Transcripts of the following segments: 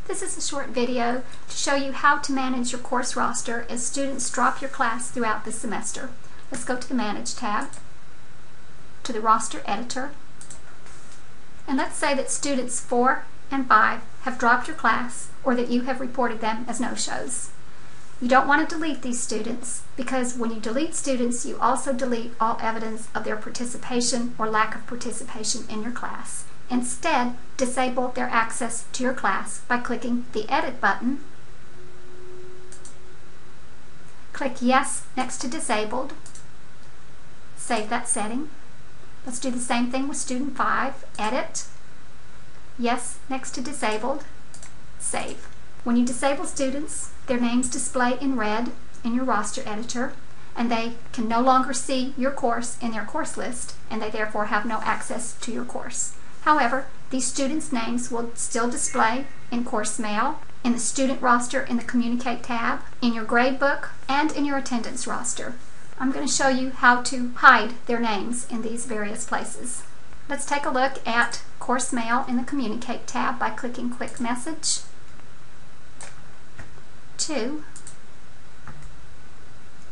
This is a short video to show you how to manage your course roster as students drop your class throughout the semester. Let's go to the Manage tab, to the Roster Editor, and let's say that students 4 and 5 have dropped your class or that you have reported them as no-shows. You don't want to delete these students because when you delete students, you also delete all evidence of their participation or lack of participation in your class. Instead, disable their access to your class by clicking the Edit button. Click Yes next to Disabled. Save that setting. Let's do the same thing with student 5. Edit. Yes next to Disabled. Save. When you disable students, their names display in red in your roster editor, and they can no longer see your course in their course list, and they therefore have no access to your course. However, these students' names will still display in Course Mail, in the Student Roster in the Communicate tab, in your Gradebook, and in your Attendance Roster. I'm going to show you how to hide their names in these various places. Let's take a look at Course Mail in the Communicate tab by clicking Quick Message. 2.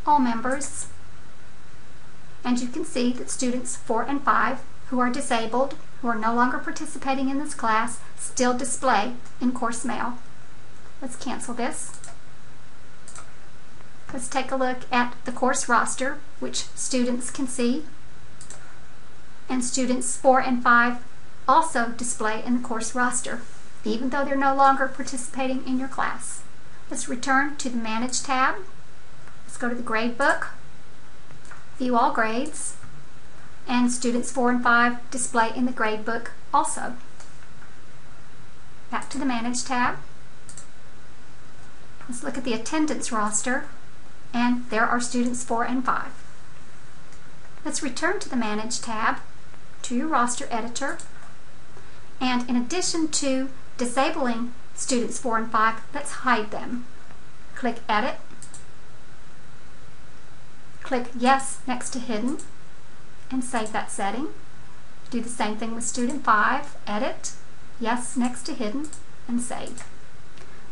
All members. And you can see that students 4 and 5 who are disabled, who are no longer participating in this class, still display in Course Mail. Let's cancel this. Let's take a look at the course roster, which students can see. And students 4 and 5 also display in the course roster, even though they're no longer participating in your class. Let's return to the Manage tab. Let's go to the Gradebook, view all grades, and students 4 and 5 display in the Gradebook also. Back to the Manage tab. Let's look at the Attendance roster, and there are students 4 and 5. Let's return to the Manage tab, to your roster editor, and in addition to disabling students 4 and 5, let's hide them. Click Edit. Click Yes next to Hidden and save that setting. Do the same thing with student 5. Edit, Yes next to Hidden, and save.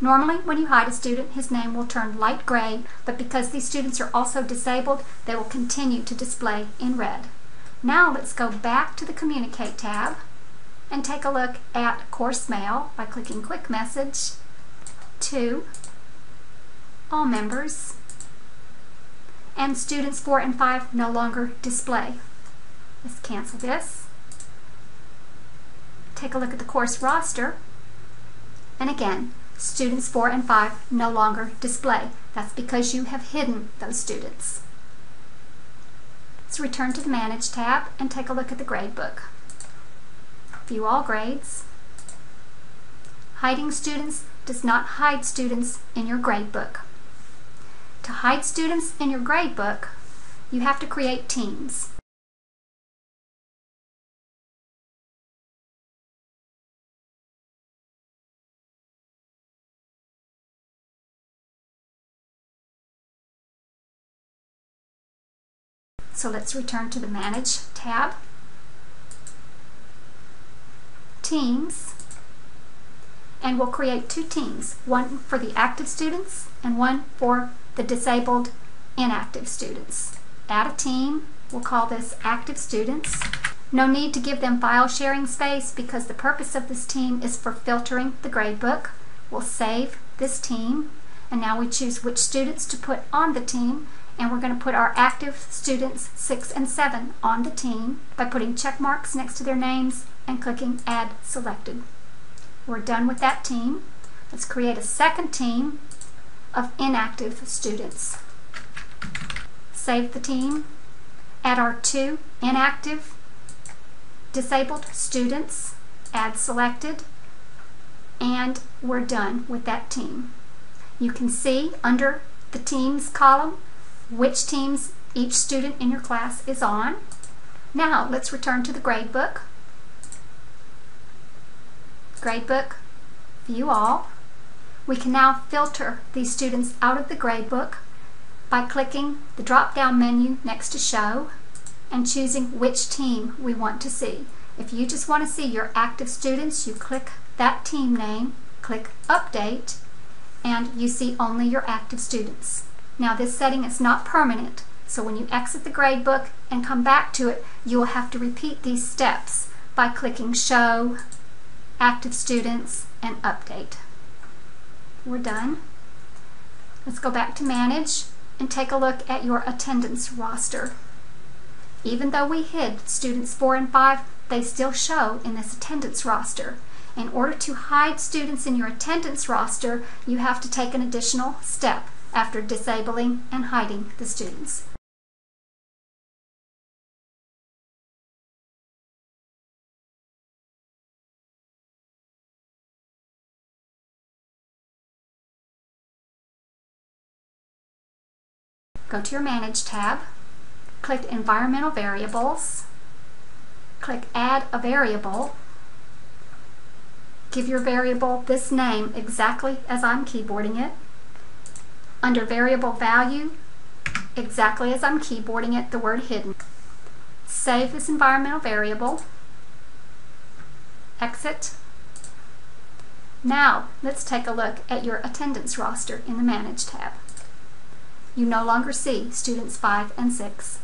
Normally when you hide a student, his name will turn light gray, but because these students are also disabled, they will continue to display in red. Now let's go back to the Communicate tab and take a look at Course Mail by clicking Quick Message. 2. All members. And students 4 and 5 no longer display. Let's cancel this. Take a look at the course roster, and again, students 4 and 5 no longer display. That's because you have hidden those students. Let's return to the Manage tab and take a look at the Gradebook. View all grades. Hiding students does not hide students in your Gradebook. To hide students in your Gradebook, you have to create teams. So let's return to the Manage tab. Teams, and we'll create 2 teams, one for the active students and one for the disabled inactive students. Add a team. We'll call this Active Students. No need to give them file sharing space because the purpose of this team is for filtering the Gradebook. We'll save this team, and now we choose which students to put on the team, and we're going to put our active students 6 and 7 on the team by putting check marks next to their names and clicking Add Selected. We're done with that team. Let's create a second team of inactive students. Save the team, add our 2 inactive disabled students, Add Selected, and we're done with that team. You can see under the Teams column which teams each student in your class is on. Now let's return to the Gradebook. Gradebook, view all. We can now filter these students out of the Gradebook by clicking the drop-down menu next to Show and choosing which team we want to see. If you just want to see your active students, you click that team name, click Update, and you see only your active students. Now this setting is not permanent, so when you exit the gradebook and come back to it, you will have to repeat these steps by clicking Show, Active Students, and Update. We're done. Let's go back to Manage and take a look at your attendance roster. Even though we hid students 4 and 5, they still show in this attendance roster. In order to hide students in your attendance roster, you have to take an additional step after disabling and hiding the students. Go to your Manage tab, click Environmental Variables, click Add a Variable. Give your variable this name exactly as I'm keyboarding it. Under Variable Value, exactly as I'm keyboarding it, the word Hidden. Save this environmental variable. Exit. Now, let's take a look at your attendance roster in the Manage tab. You no longer see students 5 and 6.